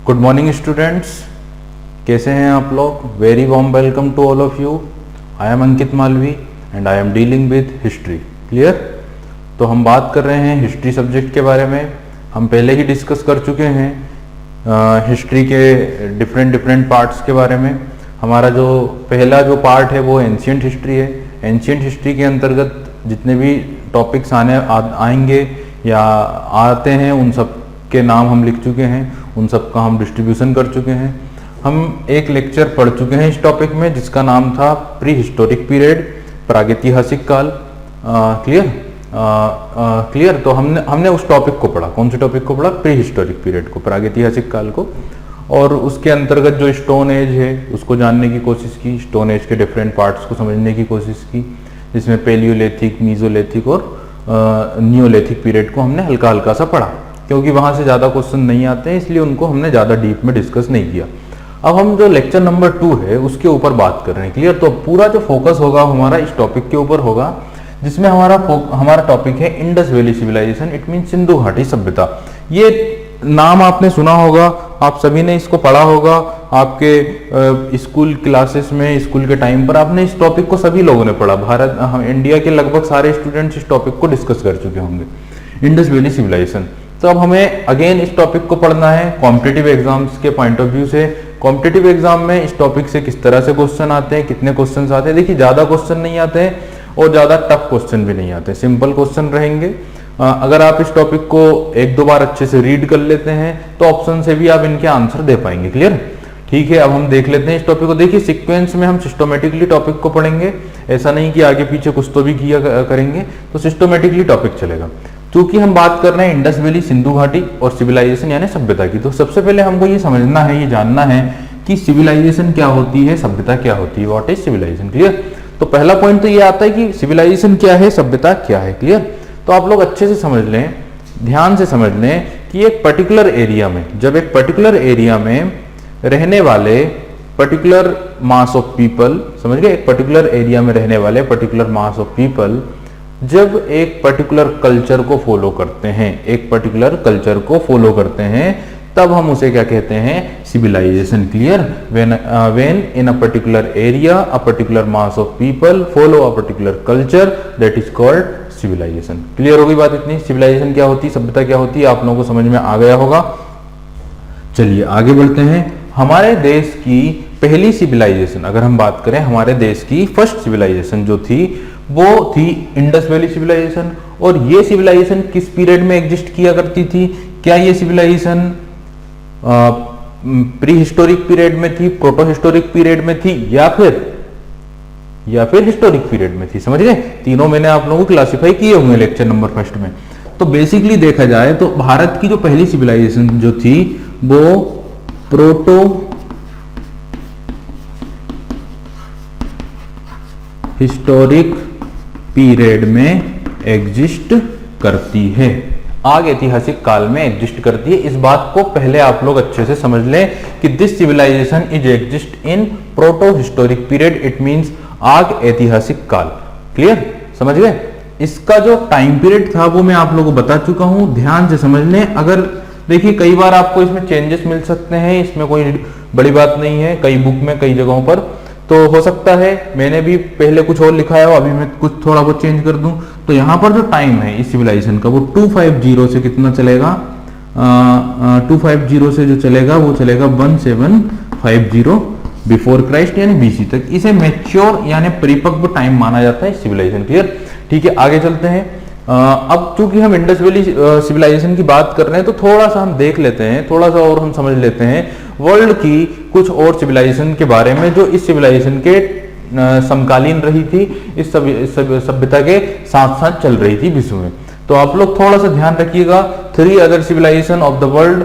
Good morning students, कैसे हैं आप लोग। Very warm welcome to all of you. I am Ankit Malvi and I am dealing with history. Clear. तो हम बात कर रहे हैं हिस्ट्री सब्जेक्ट के बारे में। हम पहले ही डिस्कस कर चुके हैं हिस्ट्री के डिफरेंट पार्ट्स के बारे में। हमारा जो पहला जो पार्ट है वो एंशिएंट हिस्ट्री है। एंशिएंट हिस्ट्री के अंतर्गत जितने भी टॉपिक्स आएंगे या आते हैं उन सब के नाम हम लिख चुके हैं, उन सब का हम डिस्ट्रीब्यूशन कर चुके हैं। हम एक लेक्चर पढ़ चुके हैं इस टॉपिक में जिसका नाम था प्री हिस्टोरिक पीरियड, प्रागैतिहासिक काल। क्लियर। तो हमने उस टॉपिक को पढ़ा। कौन से टॉपिक को पढ़ा? प्री हिस्टोरिक पीरियड को, प्रागैतिहासिक काल को। और उसके अंतर्गत जो स्टोन एज है उसको जानने की कोशिश की, स्टोन एज के डिफरेंट पार्ट्स को समझने की कोशिश की, जिसमें पेलियोलिथिक, मीजोलिथिक और नियोलिथिक पीरियड को हमने हल्का हल्का सा पढ़ा, क्योंकि वहां से ज्यादा क्वेश्चन नहीं आते हैं, इसलिए उनको हमने ज्यादा डीप में डिस्कस नहीं किया। अब हम जो लेक्चर नंबर 2 है उसके ऊपर बात कर रहे हैं। क्लियर। तो पूरा जो फोकस होगा हमारा इस टॉपिक के ऊपर होगा, जिसमें हमारा टॉपिक है Indus valley civilisation. It mean सिंधु घाटी सभ्यता। ये नाम आपने सुना होगा, आप सभी ने इसको पढ़ा होगा आपके स्कूल क्लासेस में, स्कूल के टाइम पर आपने इस टॉपिक को सभी लोगों ने पढ़ा। हम इंडिया के लगभग सारे स्टूडेंट्स इस टॉपिक को डिस्कस कर चुके होंगे, इंडस वैली सिविलाइजेशन। तो अब हमें अगेन इस टॉपिक को पढ़ना है कॉम्पिटिटिव एग्जाम्स के पॉइंट ऑफ व्यू से। कॉम्पिटिटिव एग्जाम में इस टॉपिक से किस तरह से क्वेश्चन आते हैं, कितने क्वेश्चन आते हैं। देखिए, ज्यादा क्वेश्चन नहीं आते हैं और ज्यादा टफ क्वेश्चन भी नहीं आते, सिंपल क्वेश्चन रहेंगे। अगर आप इस टॉपिक को एक दो बार अच्छे से रीड कर लेते हैं तो ऑप्शन से भी आप इनके आंसर दे पाएंगे। क्लियर। ठीक है, अब हम देख लेते हैं इस टॉपिक को। देखिए, सीक्वेंस में हम सिस्टमेटिकली टॉपिक को पढ़ेंगे, ऐसा नहीं कि आगे पीछे कुछ तो भी किया करेंगे, तो सिस्टमेटिकली टॉपिक चलेगा। क्योंकि हम बात कर रहे हैं इंडस वैली, सिंधु घाटी और सिविलाइजेशन यानी सभ्यता की, तो सबसे पहले हमको ये समझना है, ये जानना है कि सिविलाइजेशन क्या होती है, सभ्यता क्या होती है। What is civilisation. क्लियर। तो पहला पॉइंट तो ये आता है कि सिविलाइजेशन क्या है, सभ्यता क्या है। क्लियर। तो आप लोग अच्छे से समझ लें, ध्यान से समझ लें कि एक पर्टिकुलर एरिया में, जब एक पर्टिकुलर एरिया में रहने वाले पर्टिकुलर मास ऑफ पीपल, समझ गए, एक पर्टिकुलर एरिया में रहने वाले पर्टिकुलर मास ऑफ पीपल जब एक पर्टिकुलर कल्चर को फॉलो करते हैं, एक पर्टिकुलर कल्चर को फॉलो करते हैं, तब हम उसे क्या कहते हैं? Civilisation. Clear. When in a particular area a particular mass of people follow a particular culture, that is called civilisation. Clear हो गई बात इतनी। सिविलाइजेशन क्या होती है, सभ्यता क्या होती है, आप लोगों को समझ में आ गया होगा। चलिए आगे बढ़ते हैं। हमारे देश की पहली सिविलाइजेशन, अगर हम बात करें, हमारे देश की फर्स्ट सिविलाइजेशन जो थी वो थी इंडस वैली सिविलाइजेशन। और ये सिविलाइजेशन किस पीरियड में एग्जिस्ट किया करती थी? क्या ये सिविलाइजेशन प्री हिस्टोरिक पीरियड में थी, प्रोटो हिस्टोरिक पीरियड में थी, या फिर हिस्टोरिक पीरियड में थी? समझ गए। तीनों मैंने आप लोगों को क्लासिफाई किए होंगे लेक्चर नंबर 1 में। तो बेसिकली देखा जाए तो भारत की जो पहली सिविलाइजेशन जो थी वो प्रोटो हिस्टोरिक पीरियड में एग्जिस्ट करती है, आग ऐतिहासिक काल में एग्जिस्ट करती है। इस बात को पहले आप लोग अच्छे से समझ लें कि this civilisation is exist in proto historic period, it means आग ऐतिहासिक काल। क्लियर, समझ गए। इसका जो टाइम पीरियड था वो मैं आप लोगों को बता चुका हूं, ध्यान से समझ लें। अगर देखिए, कई बार आपको इसमें चेंजेस मिल सकते हैं, इसमें कोई बड़ी बात नहीं है, कई बुक में कई जगहों पर तो हो सकता है मैंने भी पहले कुछ और लिखा है, अभी मैं कुछ थोड़ा बहुत चेंज कर दूं। तो यहां पर जो टाइम है इस सिविलाइजेशन का वो 250 से कितना चलेगा, 250 से जो चलेगा वो चलेगा 1750 बिफोर क्राइस्ट यानी बीसी तक। इसे मैच्योर यानी परिपक्व टाइम माना जाता है सिविलाइजेशन। क्लियर। ठीक है, आगे चलते हैं। अब चूंकि हम इंडस वैली सिविलाइजेशन की बात कर रहे हैं तो थोड़ा सा हम देख लेते हैं, थोड़ा सा और हम समझ लेते हैं वर्ल्ड की कुछ और सिविलाइजेशन के बारे में जो इस सिविलाइजेशन के समकालीन रही थी, इस सभ्यता के साथ साथ चल रही थी विश्व में। तो आप लोग थोड़ा सा ध्यान रखिएगा। 3 other civilisation of the world,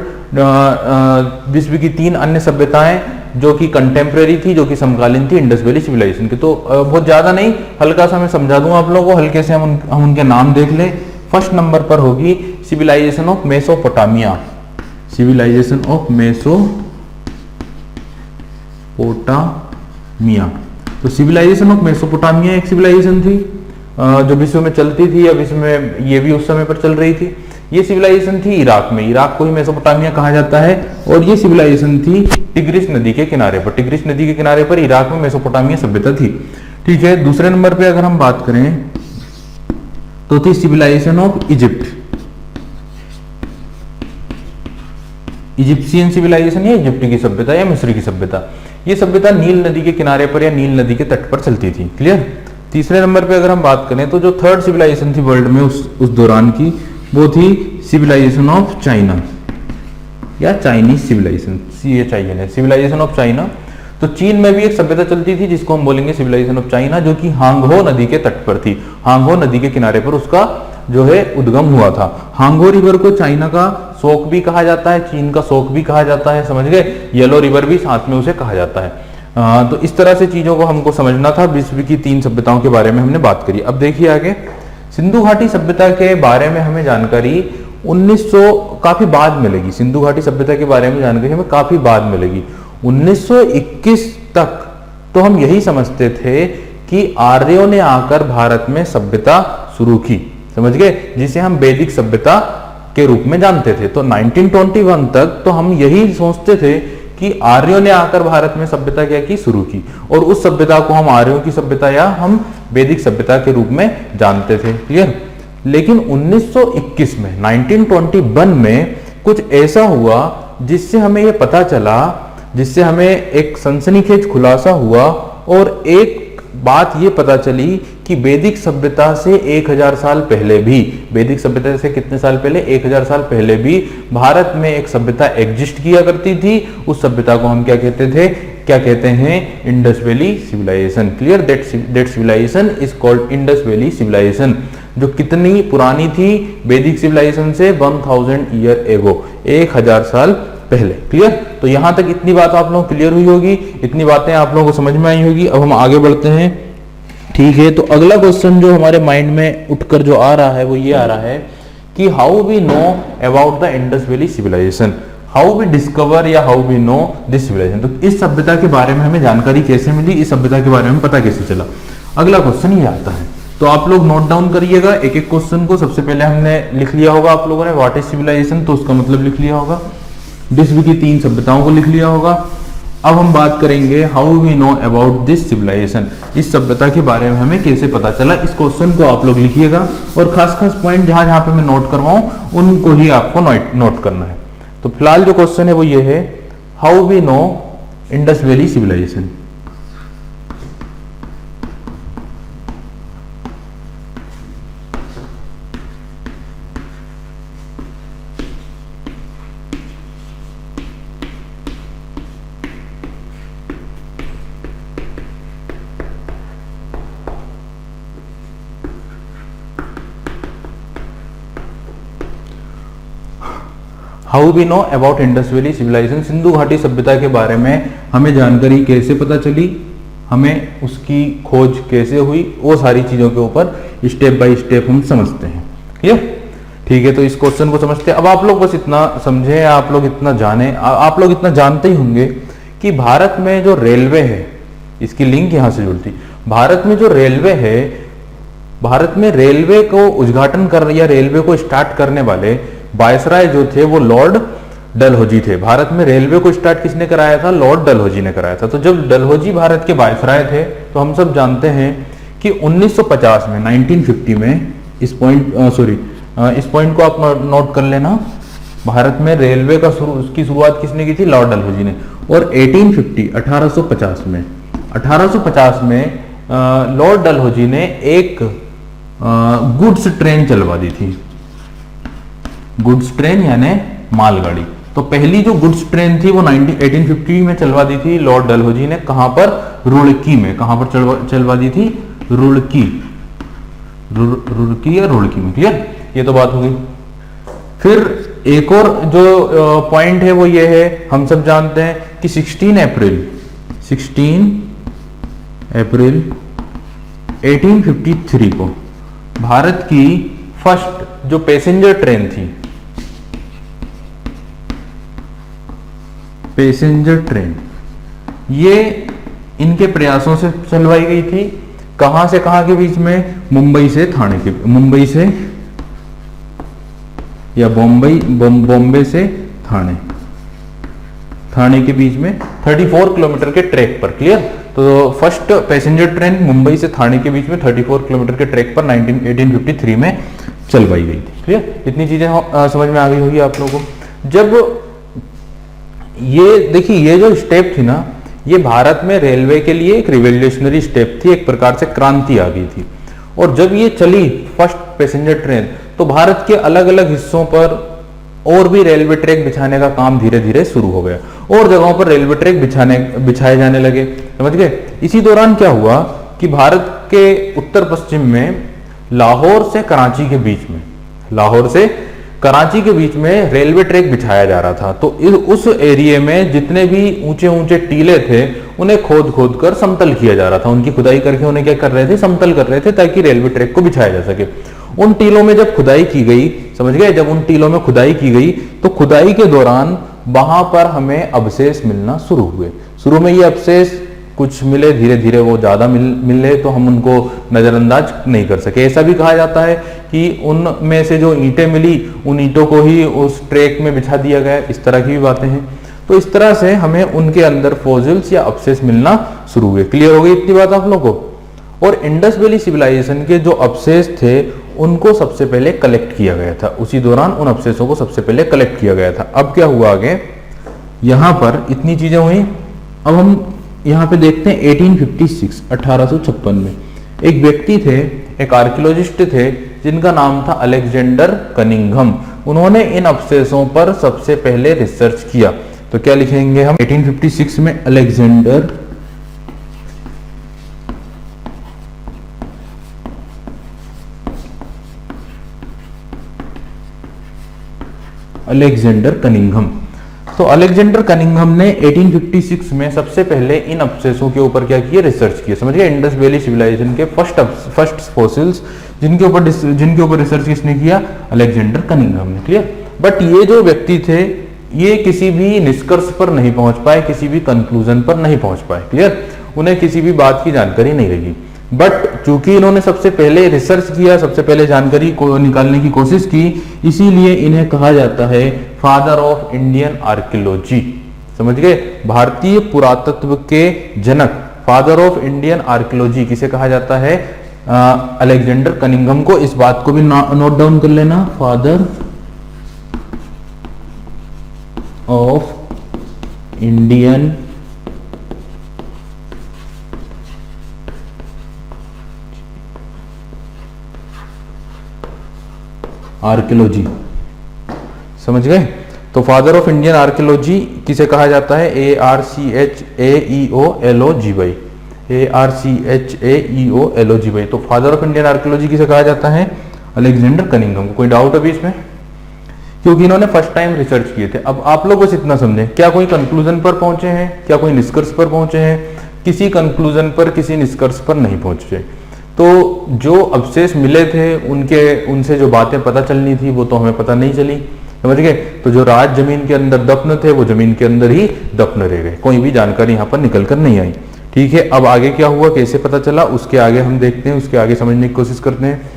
विश्व की 3 अन्य सभ्यताएं जो कि कंटेम्प्रेरी थी, जो कि समकालीन थी इंडस वैली सिविलाइजेशन की। तो बहुत ज्यादा नहीं, हल्का सा मैं समझा दूंगा आप लोगों को, हल्के से हम उनके नाम देख लें। फर्स्ट नंबर पर होगी civilisation of Mesopotamia, civilisation of Mesopotamia. तो सिविलाइजेशन ऑफ मेसोपोटामिया एक सिविलाइजेशन थी जो विश्व में चलती थी, या विश्व में ये भी उस समय पर चल रही थी। ये सिविलाइजेशन थी इराक में, इराक को ही मेसोपोटामिया कहा जाता है, और ये सिविलाइजेशन थी टिग्रिस नदी के किनारे पर, टिग्रिस नदी के किनारे पर इराक में मेसोपोटामिया सभ्यता थी। ठीक है, दूसरे नंबर पे अगर हम बात करें तो थी civilisation of Egypt, Egyptian civilisation या इजिप्ट की सभ्यता या मिस्र की सभ्यता। ये सभ्यता नील नदी के किनारे पर या नील नदी के तट पर चलती थी। क्लियर। तीसरे नंबर पे अगर हम बात करें तो जो थर्ड सिविलाइजेशन थी वर्ल्ड में उस दौरान की, वो थी सिविलाइजेशन ऑफ चाइना या Chinese civilisation, CHINA, civilisation of China. तो चीन में भी एक सभ्यता चलती थी जिसको हम बोलेंगे सिविलाइजेशन ऑफ चाइना, जो कि हांगहो नदी के तट पर थी, हांगहो नदी के किनारे पर उसका जो है उद्गम हुआ था। हांगहो रिवर को चाइना का शोक भी कहा जाता है, चीन का शोक भी कहा जाता है, समझ गए। येलो रिवर भी साथ में उसे कहा जाता है। तो इस तरह से चीजों को हमको समझना था। विश्व की 3 सभ्यताओं के बारे में हमने बात करी। अब देखिए आगे, सिंधु घाटी सभ्यता के बारे में हमें जानकारी 1900 काफी बाद मिलेगी। सिंधु घाटी सभ्यता के बारे में जानकारी हमें काफी बाद मिलेगी। 1921 तक तो हम यही समझते थे कि आर्यों ने आकर भारत में सभ्यता शुरू की, समझ गए, जिसे हम वैदिक सभ्यता के रूप में जानते थे। तो 1921 तक तो हम यही सोचते थे कि आर्यों ने आकर भारत में सभ्यता क्या की, शुरू की, और उस सभ्यता को हम आर्यों की सभ्यता या हम वैदिक सभ्यता के रूप में जानते थे। क्लियर। लेकिन 1921 में 1921 में कुछ ऐसा हुआ जिससे हमें यह पता चला, जिससे हमें एक सनसनीखेज खुलासा हुआ और एक बात ये पता चली कि वैदिक सभ्यता से 1000 साल पहले भी, वैदिक सभ्यता से कितने साल पहले, 1000 साल पहले भी भारत में एक सभ्यता एग्जिस्ट किया करती थी। उस सभ्यता को हम क्या कहते थे, क्या कहते हैं, Indus valley civilisation. Clear. That civilisation is called Indus valley civilisation, जो कितनी पुरानी थी वैदिक सिविलाइजेशन से 1000 ईयर एगो, 1000 साल पहले। क्लियर। तो यहां तक इतनी बात आप लोगों को क्लियर हुई होगी, इतनी बातें आप लोगों को समझ में आई होगी। अब हम आगे बढ़ते हैं। ठीक है, तो अगला क्वेश्चन जो हमारे माइंड में उठकर जो आ रहा है वो ये आ रहा है कि how we know about the Indus valley civilisation, how we discover या how we know this civilization. तो इस सभ्यता के बारे में हमें जानकारी कैसे मिली, इस सभ्यता के बारे में पता कैसे चला। अगला क्वेश्चन ये आता है, तो आप लोग नोट डाउन करिएगा एक एक क्वेश्चन को। सबसे पहले हमने लिख लिया होगा आप लोगों ने व्हाट इज सिविलाइजेशन, तो उसका मतलब लिख लिया होगा। विश्व की 3 सभ्यताओं को लिख लिया होगा। अब हम बात करेंगे how we know about this civilisation, इस सभ्यता के बारे में हमें कैसे पता चला। इस क्वेश्चन को आप लोग लिखिएगा और खास खास पॉइंट जहां जहां पे मैं नोट करवाऊं उनको ही आपको नोट करना है। तो फिलहाल जो क्वेश्चन है वो ये है, how we know Indus valley civilisation. How we know about Indus valley civilisation, सिंधु घाटी सभ्यता के बारे में हमें जानकारी कैसे पता चली, हमें उसकी खोज कैसे हुई, वो सारी चीजों के ऊपर स्टेप बाय स्टेप हम समझते हैं। ठीक है, तो इस क्वेश्चन को समझते हैं। अब आप लोग बस इतना समझे, आप लोग इतना जाने, आप लोग इतना जानते ही होंगे कि भारत में जो रेलवे है, इसकी लिंक यहां से जुड़ती, भारत में जो रेलवे है, भारत में रेलवे को उद्घाटन कर या रेलवे को स्टार्ट करने वाले वायसराय जो थे वो लॉर्ड डलहौजी थे। भारत में रेलवे को स्टार्ट किसने कराया था, लॉर्ड डलहौजी ने कराया था। तो जब डलहौजी भारत के वायसराय थे तो हम सब जानते हैं कि 1950 में 1950 में इस पॉइंट को आप नोट कर लेना, भारत में रेलवे का उसकी शुरुआत किसने की थी, लॉर्ड डलहौजी ने। और 1850 में लॉर्ड डलहौजी ने एक गुड्स ट्रेन चलवा दी थी, गुड्स ट्रेन यानी मालगाड़ी। तो पहली जो गुड्स ट्रेन थी वो 1850 में चलवा दी थी लॉर्ड डलहौजी ने। कहां पर, रुड़की में। कहां पर चलवा दी थी, रुड़की या रुड़की में। क्लियर, ये तो बात हो गई। फिर एक और जो पॉइंट है वो ये है, हम सब जानते हैं कि 16 अप्रैल 1853 को भारत की फर्स्ट जो पैसेंजर ट्रेन थी, पैसेंजर ट्रेन, ये इनके प्रयासों से चलवाई गई थी। कहां से कहां के बीच में, मुंबई से या बॉम्बे से ठाणे, ठाणे के बीच में 34 किलोमीटर के ट्रैक पर। क्लियर। तो फर्स्ट पैसेंजर ट्रेन मुंबई से ठाणे के बीच में 34 किलोमीटर के ट्रैक पर 1853 में चलवाई गई थी। क्लियर। इतनी चीजें समझ में आ गई होगी आप लोगों को। जब ये देखिए, ये जो स्टेप थी ना, ये भारत में रेलवे के लिए एक रिवोल्यूशनरी स्टेप थी, एक प्रकार से क्रांति आ गई थी। और जब ये चली फर्स्ट पैसेंजर ट्रेन, तो भारत के अलग अलग हिस्सों पर और भी रेलवे ट्रैक बिछाने का काम धीरे धीरे शुरू हो गया और जगहों पर रेलवे ट्रैक बिछाए जाने लगे। समझ गए। इसी दौरान क्या हुआ कि भारत के उत्तर पश्चिम में लाहौर से कराची के बीच में, लाहौर से कराची के बीच में रेलवे ट्रैक बिछाया जा रहा था। तो उस एरिया में जितने भी ऊंचे ऊंचे टीले थे, उन्हें खोद खोद कर समतल किया जा रहा था। उनकी खुदाई करके उन्हें क्या कर रहे थे, समतल कर रहे थे, ताकि रेलवे ट्रैक को बिछाया जा सके। उन टीलों में जब खुदाई की गई, समझ गए, जब उन टीलों में खुदाई की गई, तो खुदाई के दौरान वहां पर हमें अवशेष मिलना शुरू हुए। शुरू में ये अवशेष कुछ मिले, धीरे धीरे वो ज्यादा मिले, तो हम उनको नजरअंदाज नहीं कर सके। ऐसा भी कहा जाता है कि उनमें से जो ईंटें मिली, उन ईंटों को ही उस ट्रैक में बिछा दिया गया। इस तरह की भी बातें हैं। तो इस तरह से हमें उनके अंदर फॉसिल्स या अवशेष मिलना शुरू हुए। क्लियर हो गई इतनी बात आप लोगों को। और इंडस वैली सिविलाइजेशन के जो अवशेष थे, उनको सबसे पहले कलेक्ट किया गया था। उसी दौरान उन अवशेषों को सबसे पहले कलेक्ट किया गया था। अब क्या हुआ आगे, यहां पर इतनी चीजें हुई। अब हम यहां पे देखते हैं 1856, 1856 में एक व्यक्ति थे, एक आर्कियोलॉजिस्ट थे, जिनका नाम था अलेक्जेंडर कनिंघम। उन्होंने इन अवशेषों पर सबसे पहले रिसर्च किया। तो क्या लिखेंगे हम, 1856 में अलेक्जेंडर कनिंघम। तो अलेक्जेंडर कनिंघम ने 1856 में सबसे पहले इन अवशेषों के ऊपर क्या किया, रिसर्च किया। समझ गए। इंडस वैली सिविलाइजेशन के फर्स्ट फॉसिल्स जिनके ऊपर रिसर्च किसने किया, अलेक्जेंडर कनिंघम ने। क्लियर। बट ये जो व्यक्ति थे, ये किसी भी निष्कर्ष पर नहीं पहुंच पाए, किसी भी कंक्लूजन पर नहीं पहुंच पाए। क्लियर। उन्हें किसी भी बात की जानकारी नहीं लगी। बट चूंकि इन्होंने सबसे पहले रिसर्च किया, सबसे पहले जानकारी को निकालने की कोशिश की, इसीलिए इन्हें कहा जाता है फादर ऑफ इंडियन आर्कियोलॉजी। समझ गए। भारतीय पुरातत्व के जनक, फादर ऑफ इंडियन आर्कियोलॉजी किसे कहा जाता है, अलेक्जेंडर कनिंघम को। इस बात को भी नोट डाउन कर लेना, फादर ऑफ इंडियन आर्कियोलॉजी। समझ गए। तो फादर ऑफ इंडियन आर्कियोलॉजी किसे कहा जाता है, ARCHAEOLOGY, ARCHAEOLOGY। तो फादर ऑफ इंडियन आर्कियोलॉजी किसे कहा जाता है, अलेक्जेंडर कनिंघम को। कोई डाउट अभी इसमें, क्योंकि इन्होंने फर्स्ट टाइम रिसर्च किए थे। अब आप लोग बस इतना समझें, क्या कोई कंक्लूजन पर पहुंचे हैं, क्या कोई निष्कर्ष पर पहुंचे हैं, किसी कंक्लूजन पर, किसी निष्कर्ष पर नहीं पहुंचे। तो जो अवशेष मिले थे, उनसे जो बातें पता चलनी थी, वो तो हमें पता नहीं चली। समझ गए। तो जो राज जमीन के अंदर दफन थे, वो जमीन के अंदर ही दफन रह गए, कोई भी जानकारी यहाँ पर निकल कर नहीं आई। ठीक है। अब आगे क्या हुआ, कैसे पता चला, उसके आगे हम देखते हैं, उसके आगे समझने की कोशिश करते हैं।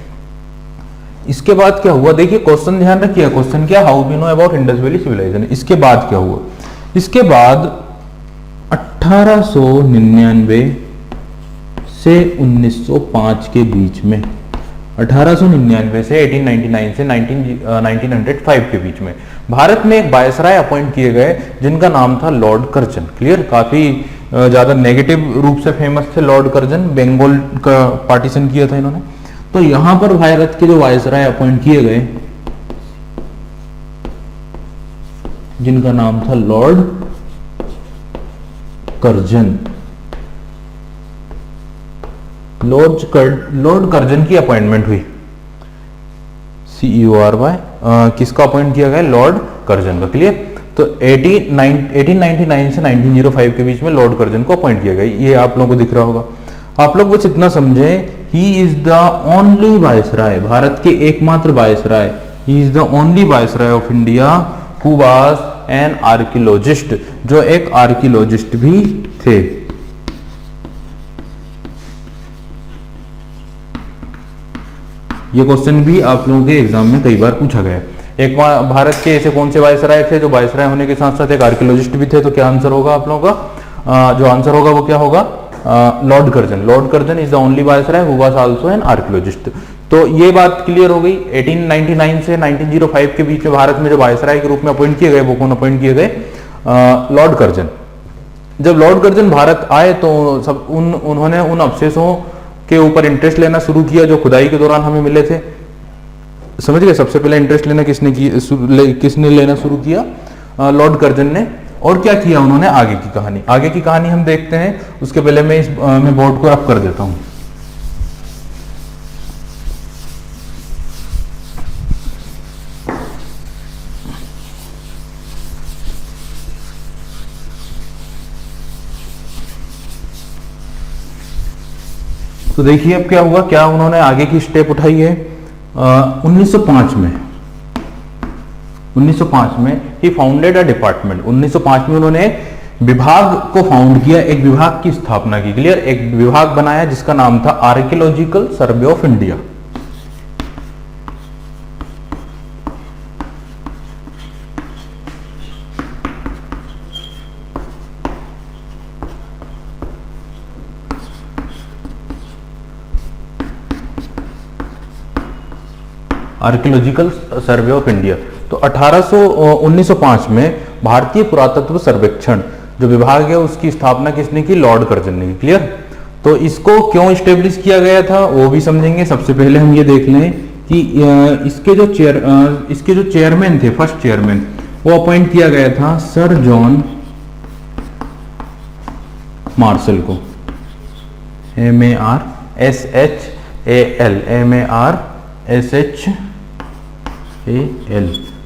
इसके बाद क्या हुआ, देखिए क्वेश्चन ध्यान रखिए। क्वेश्चन क्या, how we know about Indus valley civilisation. इसके बाद क्या हुआ, इसके बाद 1899 से 1905 के बीच में, 1899 से 1899 से 1905 के बीच में भारत में एक वायसराय अपॉइंट किए गए, जिनका नाम था लॉर्ड कर्जन। क्लियर। काफी ज्यादा नेगेटिव रूप से फेमस थे लॉर्ड कर्जन। बंगाल का पार्टीशन किया था इन्होंने। तो यहां पर भारत के जो वायसराय अपॉइंट किए गए, जिनका नाम था लॉर्ड कर्जन, लॉर्ड कर्जन की अपॉइंटमेंट हुई, CEORY। किसका अपॉइंट किया गया, लॉर्ड कर्जन का। क्लियर। तो 1899 से 1905 के बीच में लॉर्ड कर्जन को अपॉइंट किया गया। ये आप लोगों को दिख रहा होगा। आप लोग बस इतना समझे, he is the only viceroy, Bharat के एकमात्र viceroy, he is the only viceroy of India who was an archaeologist, जो एक आर्कियोलॉजिस्ट भी थे। ये क्वेश्चन भी आप लोगों के एग्जाम में कई बार पूछा गया। एक भारत के ऐसे कौन से वायसराय थे जो वायसराय होने के साथ साथ एक आर्कियोलॉजिस्ट भी थे? तो क्या आंसर होगा आप लोगों का? जो आंसर होगा वो क्या होगा? Lord Curzon. Lord Curzon is the only viceroy who was also an archaeologist. तो ये बात क्लियर हो गई। 1899 से 1905 के बीच में भारत में जो वायसराय के रूप में अपॉइंट किए गए वो कौन अपॉइंट किए गए? Lord Curzon. जब लॉर्ड कर्जन भारत आए तो सब उन्होंने उन अवशेषों के ऊपर इंटरेस्ट लेना शुरू किया जो खुदाई के दौरान हमें मिले थे। समझ गए? सबसे पहले इंटरेस्ट लेना किसने लेना शुरू किया? लॉर्ड कर्जन ने। और क्या किया उन्होंने? आगे की कहानी हम देखते हैं। उसके पहले मैं बोर्ड को रफ कर देता हूं। तो देखिए अब क्या हुआ, क्या उन्होंने आगे की स्टेप उठाई है। 1905 में ही फाउंडेड अ डिपार्टमेंट। 1905 में उन्होंने विभाग को फाउंड किया, एक विभाग की स्थापना की। क्लियर? एक विभाग बनाया जिसका नाम था archaeological survey of India. Archaeological survey of India. तो 1905 में भारतीय पुरातत्व सर्वेक्षण जो विभाग है उसकी स्थापना किसने की? लॉर्ड कर्जन ने की। क्लियर? तो इसको क्यों स्टेब्लिश किया गया था वो भी समझेंगे। सबसे पहले हम ये देख लें कि इसके जो चेयरमैन थे, फर्स्ट चेयरमैन, वो अपॉइंट किया गया था सर जॉन मार्शल को। MARSHAL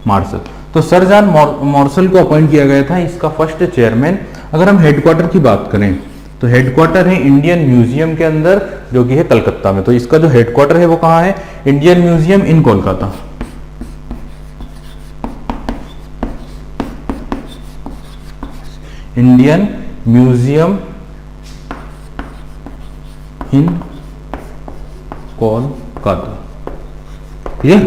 Marshall. तो सर जॉन मार्शल को अपॉइंट किया गया था इसका फर्स्ट चेयरमैन। अगर हम हेडक्वार्टर की बात करें तो हेडक्वार्टर है इंडियन म्यूजियम के अंदर जो कि है कलकत्ता में। तो इसका जो हेडक्वार्टर है वो कहां है? Indian museum in Kolkata. Indian museum in Kolkata. ठीक है?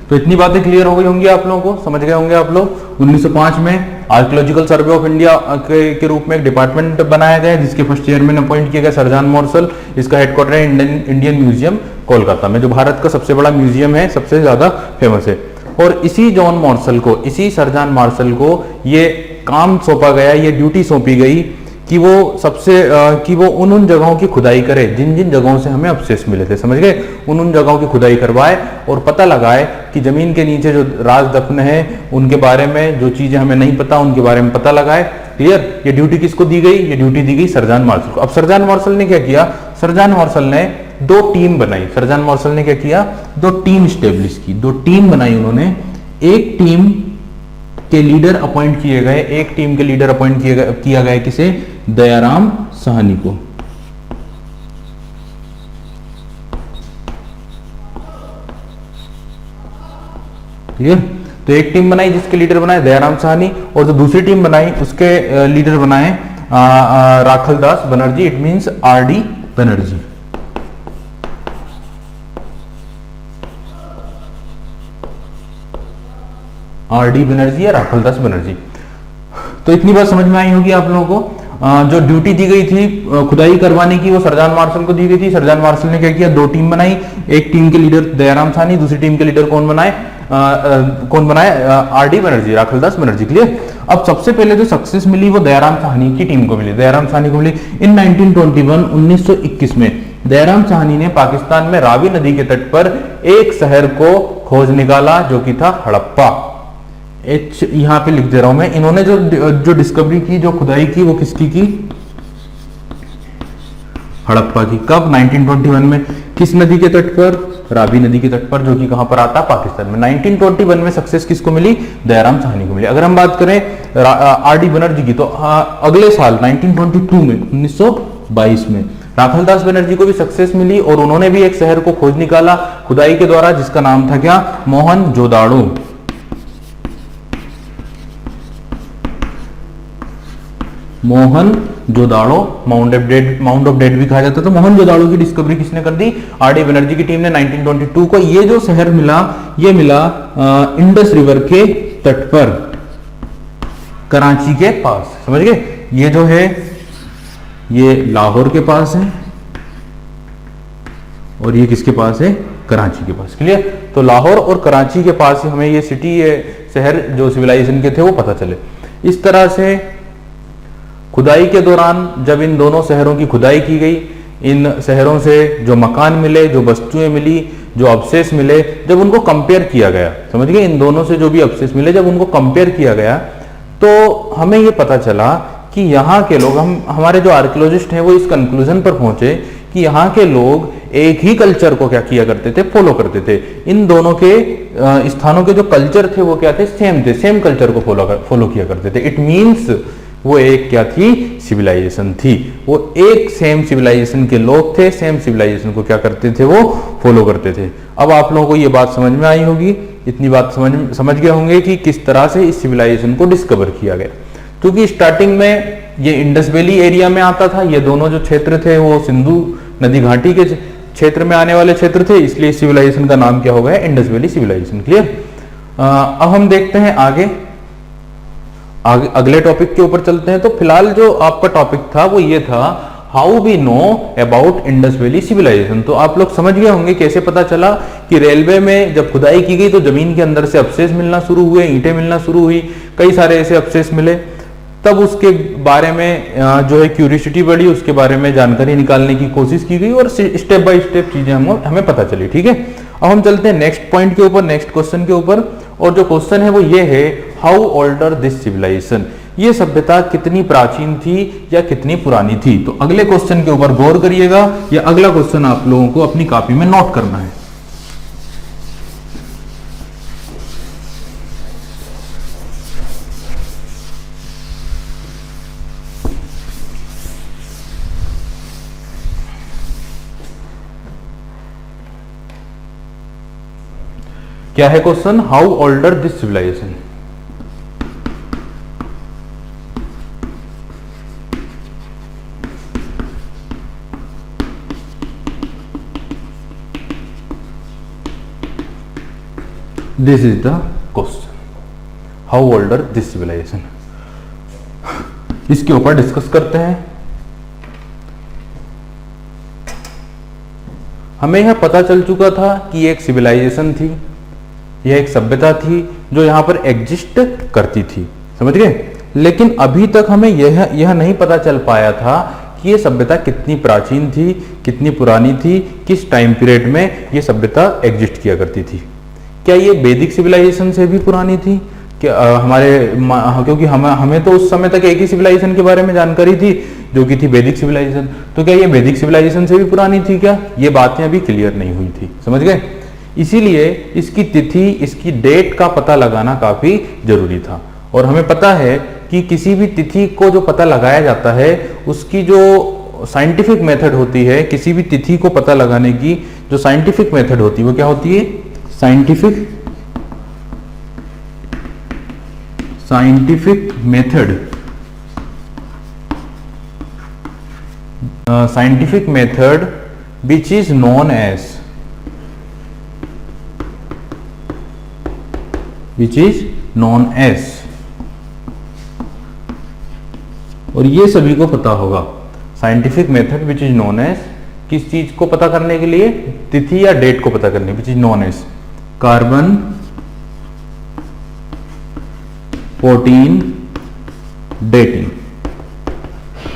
तो इतनी बातें क्लियर हो गई होंगी आप लोगों को, समझ गए होंगे आप लोग। 1905 में आर्कियोलॉजिकल सर्वे ऑफ इंडिया के रूप में एक डिपार्टमेंट बनाया गया जिसके फर्स्ट चेयरमैन अपॉइंट किया गया सर जॉन मार्शल। इसका हेडक्वार्टर है इंडियन म्यूजियम कोलकाता में, जो भारत का सबसे बड़ा म्यूजियम है, सबसे ज्यादा फेमस है। और इसी जॉन मार्शल को, इसी सर जॉन मार्शल को ये काम सौंपा गया, ये ड्यूटी सौंपी गई कि वो उन जगहों की खुदाई करे जिन जिन जगहों से हमें अवशेष मिले थे। समझ गए? उन जगहों की खुदाई करवाए और पता लगाए कि जमीन के नीचे जो राज दफन है उनके बारे में, जो चीजें हमें नहीं पता उनके बारे में पता लगाए। क्लियर? ये ड्यूटी किसको दी गई? ये ड्यूटी दी गई सर जॉन मार्शल को। अब सर जॉन मार्शल ने क्या किया? सर जॉन मार्शल ने 2 टीम बनाई। सर जॉन मार्शल ने क्या किया? 2 टीम स्टेब्लिश की, 2 टीम बनाई उन्होंने। एक टीम के लीडर अपॉइंट किए गए, एक टीम के लीडर अपॉइंट किया गया किसे? दयाराम साहनी को। ठीक है? तो एक टीम बनाई जिसके लीडर बनाए दयाराम साहनी, और जो दूसरी टीम बनाई उसके लीडर बनाए Rakhaldas Banerjee. It means RD Banerjee. RD Banerjee या राखलदास बनर्जी। तो इतनी बात समझ में आई होगी आप लोगों को। जो ड्यूटी दी गई थी खुदाई करवाने की वो सर जॉन मार्शल को दी गई थी। सर जॉन मार्शल ने क्या किया? 2 टीम बनाई। एक टीम के लीडर दयाराम साहनी, दूसरी टीम के लीडर कौन बनाए? RD बनर्जी, राखलदास बनर्जी। क्लियर? अब सबसे पहले जो सक्सेस मिली वो दयाराम साहनी की टीम को मिली, दयाराम साहनी को मिली। इन 1921 में दयाराम साहनी ने पाकिस्तान में रावी नदी के तट पर एक शहर को खोज निकाला जो कि था हड़प्पा। यहां पे लिख दे रहा हूं मैं। इन्होंने जो डिस्कवरी की, जो खुदाई की, वो किसकी की? हड़प्पा की। कब? 1921 में। किस नदी के तट पर? रावी नदी के तट पर, जो कि कहां पर आता? पाकिस्तान में। 1921 में सक्सेस किसको मिली? दयाराम साहनी को मिली। अगर हम बात करें RD बनर्जी की तो अगले साल 1922 में, 1922 में राखलदास बनर्जी को भी सक्सेस मिली और उन्होंने भी एक शहर को खोज निकाला खुदाई के द्वारा जिसका नाम था क्या? मोहनजोदाड़ो, माउंट ऑफ डेड भी कहा जाता है। तो मोहनजोदाड़ो की डिस्कवरी किसने कर दी? आरडी बनर्जी की टीम ने 1922 को। ये जो शहर मिला, ये मिला इंडस रिवर के तट पर, कराची के पास, समझ गए? ये जो है ये लाहौर के पास है और ये किसके पास है? कराची के पास। क्लियर? तो लाहौर और कराची के पास हमें ये सिटी, ये शहर जो सिविलाइजेशन के थे वो पता चले। इस तरह से खुदाई के दौरान जब इन दोनों शहरों की खुदाई की गई, इन शहरों से जो मकान मिले, जो वस्तुएं मिली, जो अवशेष मिले, जब उनको कंपेयर किया गया, समझ गए? इन दोनों से जो भी अवशेष मिले जब उनको कंपेयर किया गया तो हमें ये पता चला कि यहाँ के लोग, हमारे जो आर्कियोलॉजिस्ट हैं वो इस कंक्लूजन पर पहुंचे कि यहाँ के लोग एक ही कल्चर को क्या किया करते थे? फॉलो करते थे। इन दोनों के स्थानों के जो कल्चर थे वो क्या थे? सेम थे, सेम कल्चर को फॉलो किया करते थे। इट मीन्स वो एक क्या थी? सिविलाइजेशन थी। वो एक सेम सिविलाइजेशन के लोग थे, सेम सिविलाइजेशन को क्या करते थे? वो फॉलो करते थे। अब आप लोगों को ये बात समझ में आई होगी, इतनी बात समझ गए होंगे कि किस तरह से इस सिविलाइजेशन को डिस्कवर किया गया। क्योंकि स्टार्टिंग में ये इंडस वैली एरिया में आता था, ये दोनों जो क्षेत्र थे वो सिंधु नदी घाटी के क्षेत्र में आने वाले क्षेत्र थे, इसलिए सिविलाइजेशन का नाम क्या हो गया? Indus valley civilisation. क्लियर? अब हम देखते हैं आगे अगले टॉपिक के ऊपर चलते हैं। तो फिलहाल जो आपका टॉपिक था वो ये था, how we know about Indus valley civilisation. तो आप लोग समझ गए होंगे कैसे पता चला कि रेलवे में जब खुदाई की गई तो जमीन के अंदर से अवशेष मिलना शुरू हुए, ईंटें मिलना शुरू हुई, कई सारे ऐसे अवशेष मिले। तब उसके बारे में जो है क्यूरियोसिटी बढ़ी, उसके बारे में जानकारी निकालने की कोशिश की गई और स्टेप बाय स्टेप चीजें हमें पता चली। ठीक है? अब हम चलते हैं नेक्स्ट पॉइंट के ऊपर, नेक्स्ट क्वेश्चन के ऊपर। और जो क्वेश्चन है वो ये है, हाउ ओल्डर दिस सिविलाइजेशन, ये सभ्यता कितनी प्राचीन थी या कितनी पुरानी थी। तो अगले क्वेश्चन के ऊपर गौर करिएगा, ये अगला क्वेश्चन आप लोगों को अपनी कॉपी में नोट करना है। क्या है question? How older this civilisation. This is the question, how older this civilisation. इसके ऊपर डिस्कस करते हैं। हमें यह पता चल चुका था कि एक सिविलाइजेशन थी, यह एक सभ्यता थी जो यहां पर एग्जिस्ट करती थी, समझ गए? लेकिन अभी तक हमें यह नहीं पता चल पाया था कि यह सभ्यता कितनी प्राचीन थी, कितनी पुरानी थी, किस टाइम पीरियड में यह सभ्यता एग्जिस्ट किया करती थी। क्या ये वैदिक सिविलाइजेशन से भी पुरानी थी? क्या क्योंकि हमें तो उस समय तक एक ही सिविलाइजेशन के बारे में जानकारी थी जो कि थी वैदिक सिविलाइजेशन। तो क्या ये वैदिक सिविलाइजेशन से भी पुरानी थी क्या? ये बातें अभी क्लियर नहीं हुई थी, समझ गए? इसीलिए इसकी तिथि, इसकी डेट का पता लगाना काफी जरूरी था। और हमें पता है कि किसी भी तिथि को जो पता लगाया जाता है उसकी जो साइंटिफिक मेथड होती है, किसी भी तिथि को पता लगाने की जो साइंटिफिक मेथड होती है वो क्या होती है? Scientific method which is known as, और ये सभी को पता होगा। Scientific method which is known as, किस चीज को पता करने के लिए? तिथि या डेट को पता करने, which is known as carbon 14 dating,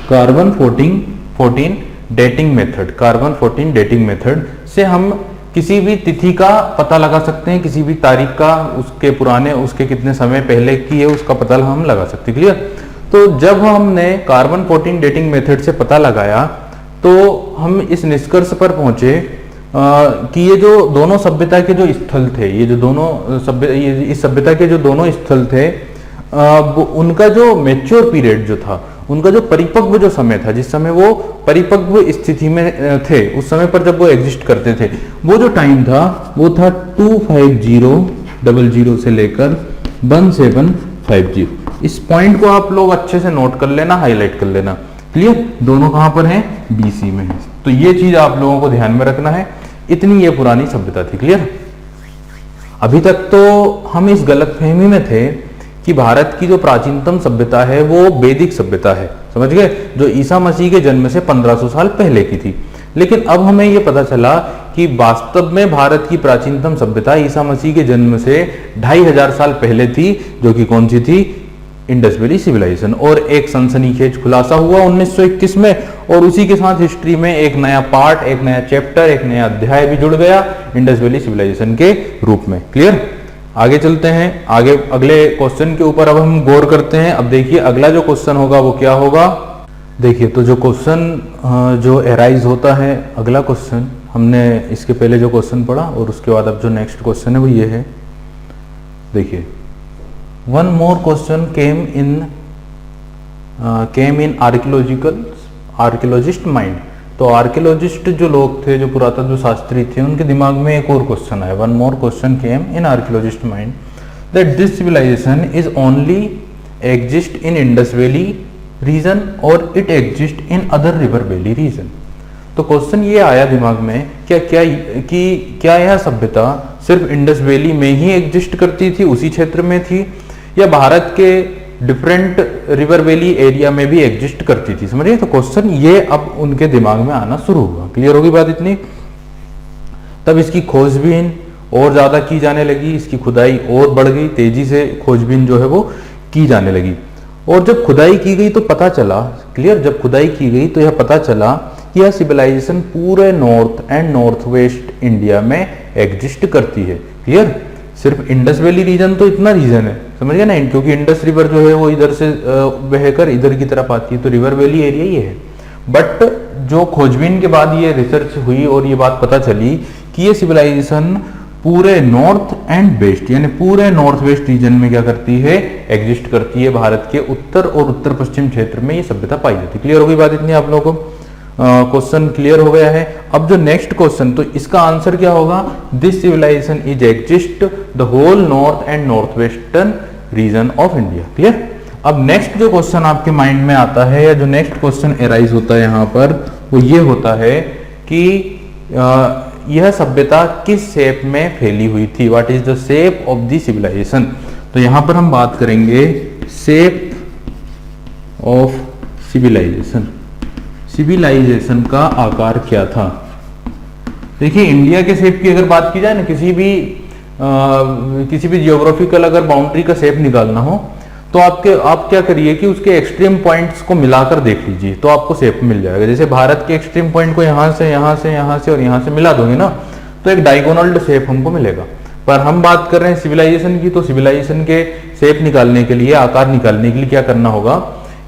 carbon 14 dating method. Carbon 14 dating method से हम किसी भी तिथि का पता लगा सकते हैं, किसी भी तारीख का, उसके पुराने, उसके कितने समय पहले की है उसका पता हम लगा सकते हैं। क्लियर? तो जब हमने कार्बन 14 डेटिंग मेथड से पता लगाया तो हम इस निष्कर्ष पर पहुंचे कि ये जो दोनों सभ्यता के जो स्थल थे, ये जो दोनों इस सभ्यता के जो दोनों स्थल थे, उनका जो मैच्योर पीरियड जो था, उनका जो परिपक्व जो समय था, जिस समय वो परिपक्व स्थिति में थे, उस समय पर जब वो एग्जिस्ट करते थे, वो जो टाइम था वो था 25000 से लेकर 1750। इस पॉइंट को आप लोग अच्छे से नोट कर लेना, हाईलाइट कर लेना। क्लियर, दोनों कहां पर हैं, बीसी में है। तो ये चीज आप लोगों को ध्यान में रखना है। इतनी ये पुरानी सभ्यता थी। क्लियर, अभी तक तो हम इस गलतफहमी में थे कि भारत की जो प्राचीनतम सभ्यता है वो वैदिक सभ्यता है, समझ गए, जो ईसा मसीह के जन्म से 1500 साल पहले की थी। लेकिन अब हमें यह पता चला कि वास्तव में भारत की प्राचीनतम सभ्यता ईसा मसीह के जन्म से 2500 साल पहले थी, जो कि कौन सी थी, इंडस वैली सिविलाइजेशन। और एक सनसनीखेज खुलासा हुआ 1921 में, और उसी के साथ हिस्ट्री में एक नया पार्ट, एक नया चैप्टर, एक नया अध्याय भी जुड़ गया इंडस वैली सिविलाइजेशन के रूप में। क्लियर, आगे चलते हैं, आगे अगले क्वेश्चन के ऊपर अब हम गौर करते हैं। अब देखिए अगला जो क्वेश्चन होगा वो क्या होगा। देखिए तो जो क्वेश्चन जो एराइज होता है, अगला क्वेश्चन हमने इसके पहले जो क्वेश्चन पढ़ा और उसके बाद अब जो नेक्स्ट क्वेश्चन है वो ये है। देखिए, one more question came in archaeologist mind. तो आर्कियोलॉजिस्ट जो लोग थे, जो पुरातत्व शास्त्री थे, उनके दिमाग में एक और क्वेश्चन आया। One more question came in archaeologist mind that this civilisation is only exist in Indus valley region और it exist in other river valley region. तो क्वेश्चन ये आया दिमाग में, क्या यह सभ्यता सिर्फ इंडस वैली में ही एग्जिस्ट करती थी, उसी क्षेत्र में थी, या भारत के डिफरेंट रिवर वैली एरिया में भी एग्जिस्ट करती थी। समझिए, तो क्वेश्चन ये अब उनके दिमाग में आना शुरू हुआ। क्लियर होगी बात इतनी। तब इसकी खोजबीन और ज्यादा की जाने लगी, इसकी खुदाई और बढ़ गई, तेजी से खोजबीन जो है वो की जाने लगी। और जब खुदाई की गई तो पता चला, क्लियर, जब खुदाई की गई तो यह पता चला कि यह सिविलाइजेशन पूरे north and north west India में एग्जिस्ट करती है। क्लियर, सिर्फ इंडस वैली रीजन तो इतना रीजन है, समझ गए ना, क्योंकि इंडस रिवर जो है वो इधर से बहकर इधर की तरफ आती है, तो रिवर वैली एरिया ही है। बट जो खोजबीन के बाद ये रिसर्च हुई और ये बात पता चली कि ये सिविलाइजेशन पूरे नॉर्थ एंड वेस्ट, यानी पूरे नॉर्थ वेस्ट रीजन में क्या करती है, एग्जिस्ट करती है। भारत के उत्तर और उत्तर पश्चिम क्षेत्र में ये सभ्यता पाई जाती है। क्लियर हो गई बात इतनी आप लोगों को। क्वेश्चन क्लियर हो गया है। अब जो नेक्स्ट क्वेश्चन, तो इसका आंसर क्या होगा, this civilisation is exist the whole north and north western region of India. Clear, अब नेक्स्ट जो क्वेश्चन आपके माइंड में आता है, या जो नेक्स्ट क्वेश्चन एराइज होता है यहाँ पर, वो ये होता है कि यह सभ्यता किस शेप में फैली हुई थी, what is the shape of the civilisation. तो यहां पर हम बात करेंगे शेप ऑफ सिविलाइजेशन, सिविलाइजेशन का आकार क्या था। देखिए, इंडिया के शेप की अगर बात की जाए ना, किसी भी जियोग्राफिकल अगर बाउंड्री का शेप निकालना हो तो आप क्या करिए कि उसके एक्सट्रीम पॉइंट्स को मिलाकर देख लीजिए, तो आपको शेप मिल जाएगा। जैसे भारत के एक्सट्रीम पॉइंट को यहाँ से यहाँ से यहाँ से और यहाँ से मिला दोगे ना, तो एक डायगोनल शेप हमको मिलेगा। पर हम बात कर रहे हैं सिविलाइजेशन की, तो सिविलाइजेशन के शेप निकालने के लिए, आकार निकालने के लिए क्या करना होगा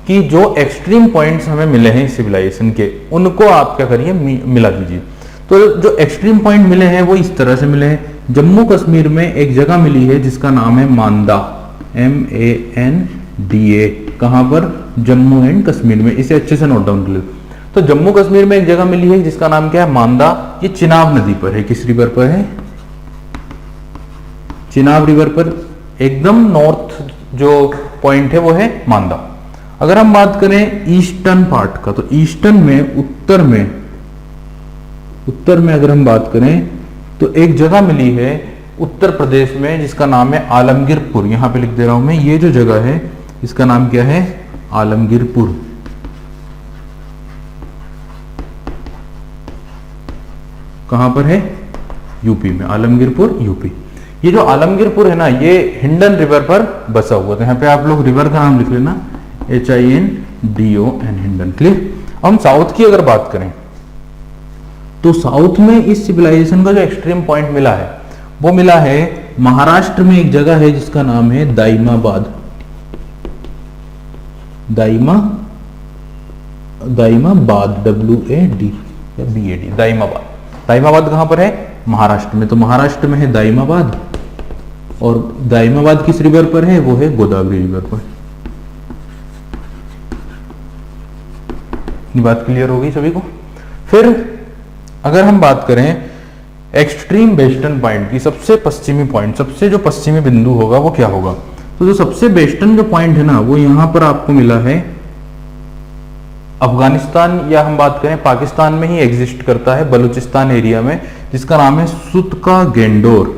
कि जो एक्सट्रीम पॉइंट्स हमें मिले हैं सिविलाइजेशन के, उनको आप क्या करिए, मिला दीजिए। तो जो एक्सट्रीम पॉइंट मिले हैं वो इस तरह से मिले हैं। जम्मू कश्मीर में एक जगह मिली है जिसका नाम है मांदा, MANDA, कहां पर, जम्मू एंड कश्मीर में। इसे अच्छे से नोट डाउन कर लो। तो जम्मू कश्मीर में एक जगह मिली है जिसका नाम क्या है, मांदा। ये चिनाब नदी पर है। किस रिवर पर है, चिनाब रिवर पर। एकदम नॉर्थ जो पॉइंट है वो है मांदा। अगर हम बात करें ईस्टर्न पार्ट का, तो ईस्टर्न में, उत्तर में अगर हम बात करें तो एक जगह मिली है उत्तर प्रदेश में जिसका नाम है आलमगीरपुर। यहां पे लिख दे रहा हूं मैं, ये जो जगह है इसका नाम क्या है, आलमगीरपुर। कहां पर है, यूपी में, आलमगीरपुर यूपी। ये जो आलमगीरपुर है ना, ये हिंडन रिवर पर बसा हुआ था। यहाँ पे आप लोग रिवर का नाम लिख लेना, HINDON, हिंडन। क्लियर। हम साउथ की अगर बात करें तो साउथ में इस सिविलाइजेशन का जो एक्सट्रीम पॉइंट मिला है वो मिला है महाराष्ट्र में। एक जगह है जिसका नाम है दाइमाबाद, दाइमाबाद, WAD या BAD, दाइमाबाद। दाइमाबाद कहां पर है, महाराष्ट्र में। तो महाराष्ट्र में है दाइमाबाद, और दाइमाबाद किस रिवर पर है, वो है गोदावरी रिवर पर। ये बात क्लियर हो गई सभी को। फिर अगर हम बात करें एक्सट्रीम वेस्टर्न पॉइंट की, सबसे पश्चिमी पॉइंट, सबसे जो पश्चिमी बिंदु होगा वो क्या होगा, तो जो सबसे वेस्टर्न जो पॉइंट है ना वो यहां पर आपको मिला है अफगानिस्तान, या हम बात करें पाकिस्तान में ही एग्जिस्ट करता है, बलूचिस्तान एरिया में, जिसका नाम है सुतका गेंडोर।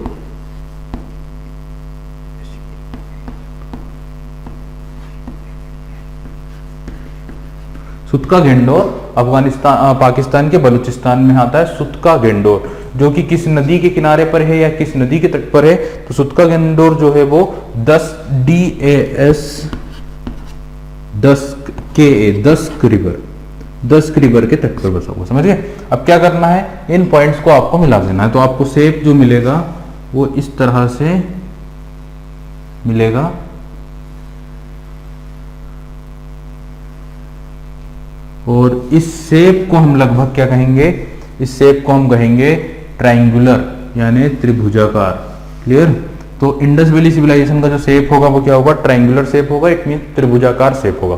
सुतका गेंडोर अफगानिस्तान पाकिस्तान के बलूचिस्तान में आता है। सुतका गेंडोर जो कि किस नदी के किनारे पर है या किस नदी के तट पर है, तो सुतका गेंडोर जो है वो 10 रिवर के तट पर बसा हुआ, समझ गए। अब क्या करना है, इन पॉइंट्स को आपको मिला देना है। तो आपको शेप जो मिलेगा वो इस तरह से मिलेगा, और इस शेप को हम लगभग क्या कहेंगे, इस शेप को हम कहेंगे ट्रायंगुलर यानी त्रिभुजाकार। क्लियर। तो इंडस वैली सिविलाइजेशन का जो शेप होगा वो क्या होगा, ट्रायंगुलर शेप होगा, इट मीन त्रिभुजाकार शेप होगा।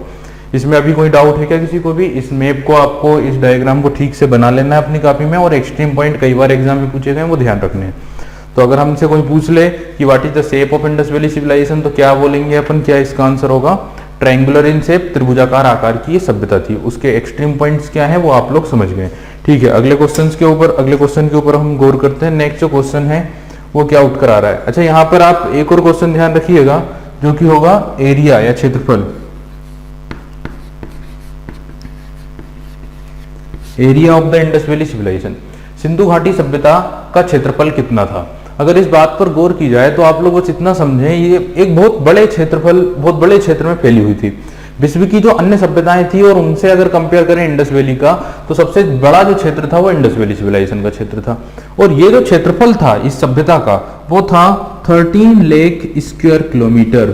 इसमें अभी कोई डाउट है क्या किसी को भी? इस मैप को आपको, इस डायग्राम को ठीक से बना लेना है अपनी कॉपी में, और एक्सट्रीम पॉइंट कई बार एग्जाम में पूछे गए वो ध्यान रखने हैं। तो अगर हमसे कोई पूछ ले कि what is the shape of Indus valley civilisation, तो क्या बोलेंगे अपन, क्या इसका आंसर होगा, ट्रायंगुलर इन शेप, त्रिभुजाकार आकार की ये सभ्यता थी। उसके एक्सट्रीम पॉइंट्स क्या है वो आप लोग समझ गए। ठीक है, अगले क्वेश्चन के ऊपर हम गौर करते हैं। नेक्स्ट जो क्वेश्चन है वो क्या आउट कर आ रहा है। अच्छा, यहाँ पर आप एक और क्वेश्चन ध्यान रखिएगा जो कि होगा एरिया या क्षेत्रफल। Area of the Indus valley civilisation, सिंधु घाटी सभ्यता का क्षेत्रफल कितना था। अगर इस बात पर गौर की जाए तो आप लोग बस इतना समझें, ये एक बहुत बड़े क्षेत्र में फैली हुई थी। विश्व की जो अन्य सभ्यताएं थी और उनसे अगर कंपेयर करें इंडस वैली का, तो सबसे बड़ा जो क्षेत्र था वो इंडस वैली सिविलाइजेशन का क्षेत्र था। और ये जो क्षेत्रफल था इस सभ्यता का वो था 13 लाख स्क्वायर किलोमीटर।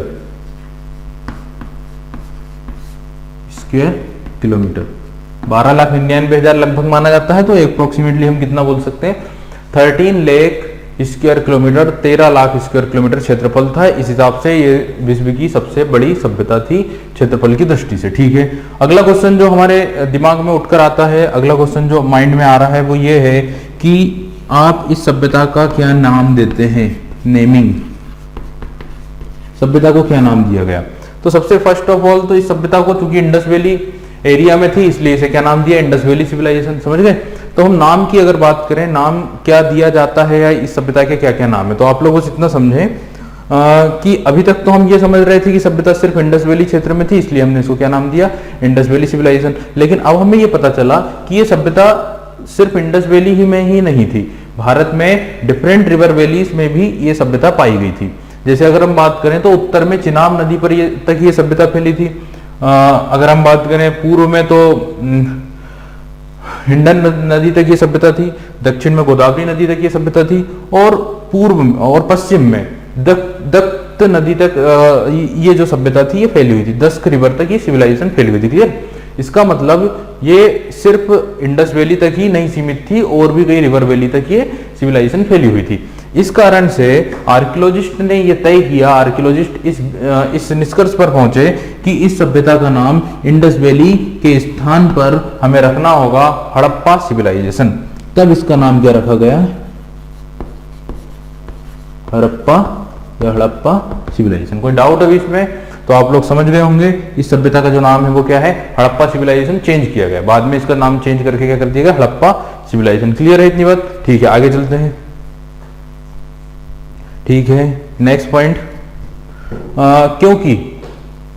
12,99,000 लगभग माना जाता है, तो अप्रोक्सीमेटली हम कितना बोल सकते हैं, 13 lakh square kilometre, 13 lakh square kilometre क्षेत्रफल था। इस हिसाब से ये विश्व की सबसे बड़ी सभ्यता थी क्षेत्रफल की दृष्टि से। ठीक है, अगला क्वेश्चन जो हमारे दिमाग में उठकर आता है, अगला क्वेश्चन जो माइंड में आ रहा है वो ये है कि आप इस सभ्यता का क्या नाम देते हैं, नेमिंग। सभ्यता को क्या नाम दिया गया। तो सबसे फर्स्ट ऑफ ऑल तो इस सभ्यता को, चूंकि इंडस वैली एरिया में थी इसलिए इसे क्या नाम दिया, इंडस वैली सिविलाइजेशन, समझ गए। तो हम नाम की अगर बात करें, नाम क्या दिया जाता है या इस सभ्यता के क्या क्या नाम है, तो आप लोग बस इतना समझें कि अभी तक तो हम ये समझ रहे थे कि सभ्यता सिर्फ इंडस वैली क्षेत्र में थी इसलिए हमने इसको क्या नाम दिया, इंडस वैली सिविलाइजेशन। लेकिन अब हमें ये पता चला कि ये सभ्यता सिर्फ इंडस वैली ही में ही नहीं थी, भारत में डिफरेंट रिवर वैलीज में भी ये सभ्यता पाई गई थी। जैसे अगर हम बात करें तो उत्तर में चिनाब नदी पर तक ये सभ्यता फैली थी। अगर हम बात करें पूर्व में तो हिंडन नदी तक ये सभ्यता थी, दक्षिण में गोदावरी नदी तक ये सभ्यता थी, और पूर्व में और पश्चिम में दत्त नदी तक ये जो सभ्यता थी ये फैली हुई थी। 10 रिवर तक ये सिविलाइजेशन फैली हुई थी। क्लियर। इसका मतलब ये सिर्फ इंडस वैली तक ही नहीं सीमित थी, और भी कई रिवर वैली तक ये सिविलाइजेशन फैली हुई थी। इस कारण से आर्कियोलॉजिस्ट ने यह तय किया, आर्कियोलॉजिस्ट इस निष्कर्ष पर पहुंचे कि इस सभ्यता का नाम इंडस वैली के स्थान पर हमें रखना होगा हड़प्पा सिविलाइजेशन। तब इसका नाम क्या रखा गया, हड़प्पा या हड़प्पा सिविलाइजेशन। कोई डाउट अभी इसमें? तो आप लोग समझ गए होंगे इस सभ्यता का जो नाम है वो क्या है, हड़प्पा सिविलाइजेशन चेंज किया गया, बाद में इसका नाम चेंज करके क्या कर दिया गया, हड़प्पा सिविलाइजेशन। क्लियर है इतनी बात? ठीक है, आगे चलते हैं। ठीक है, नेक्स्ट पॉइंट, क्योंकि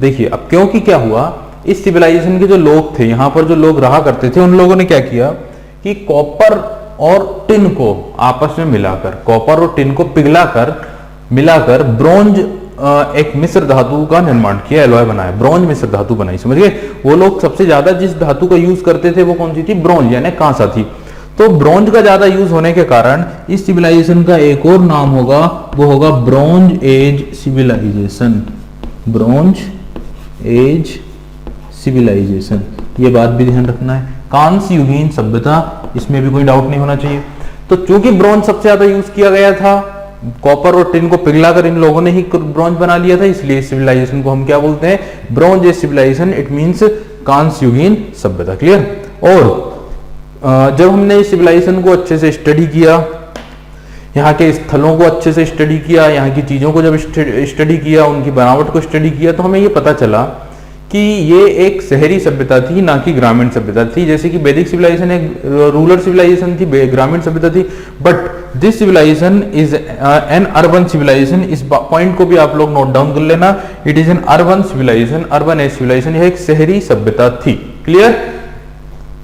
देखिए अब क्योंकि क्या हुआ, इस सिविलाइजेशन के जो लोग थे, यहां पर जो लोग रहा करते थे, उन लोगों ने क्या किया कि कॉपर और टिन को आपस में मिलाकर, कॉपर और टिन को पिघलाकर मिलाकर ब्रोंज एक मिश्र धातु का निर्माण किया, एलॉय बनाया, ब्रोंज मिश्र धातु बनाई। समझ गए। वो लोग सबसे ज्यादा जिस धातु का यूज करते थे वो कौन सी थी, ब्रोंज यानी कांसा थी। तो ब्रोंज का ज्यादा यूज होने के कारण इस सिविलाइजेशन का एक और नाम होगा, वो होगा bronze age civilisation. Bronze age civilisation, ये बात भी ध्यान रखना है। कांस्य युगीन सभ्यता, इसमें भी कोई डाउट नहीं होना चाहिए। तो चूंकि ब्रोंज सबसे ज्यादा यूज किया गया था, कॉपर और टिन को पिघलाकर इन लोगों ने ही ब्रोंज बना लिया था, इसलिए इस सिविलाइजेशन को हम क्या बोलते हैं, bronze age civilisation. It means कांस्य युगीन सभ्यता। क्लियर। और जब हमने इस सिविलाइजेशन को अच्छे से स्टडी किया, यहाँ के स्थलों को अच्छे से स्टडी किया, यहाँ की चीज़ों को जब स्टडी किया, उनकी बनावट को स्टडी किया, तो हमें ये पता चला कि ये एक शहरी सभ्यता थी, ना कि ग्रामीण सभ्यता थी। जैसे कि वैदिक सिविलाइजेशन एक रूरल सिविलाइजेशन थी, ग्रामीण सभ्यता थी, but this civilisation is an urban civilisation. इस पॉइंट को भी आप लोग नोट डाउन कर लेना, it is an urban civilisation, urban age civilisation, यह एक शहरी सभ्यता थी। क्लियर?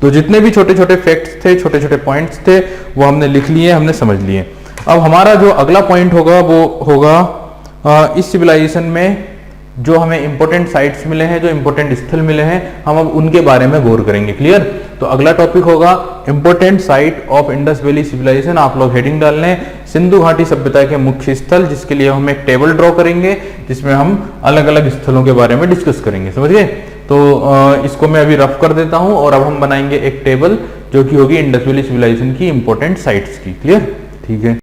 तो जितने भी छोटे छोटे फैक्ट्स थे, छोटे छोटे पॉइंट्स थे, वो हमने लिख लिए, हमने समझ लिए। अब हमारा जो अगला पॉइंट होगा वो होगा इस सिविलाइजेशन में जो हमें इंपॉर्टेंट साइट्स मिले हैं, जो इंपॉर्टेंट स्थल मिले हैं, हम अब उनके बारे में गौर करेंगे। क्लियर? तो अगला टॉपिक होगा important site of Indus valley civilisation. आप लोग हेडिंग डाल लें सिंधु घाटी सभ्यता के मुख्य स्थल, जिसके लिए हम एक टेबल ड्रॉ करेंगे जिसमें हम अलग अलग स्थलों के बारे में डिस्कस करेंगे। समझ गए? तो इसको मैं अभी रफ कर देता हूं और अब हम बनाएंगे एक टेबल जो कि होगी इंडस वैली सिविलाइजेशन की इंपॉर्टेंट साइट्स की। क्लियर? ठीक है।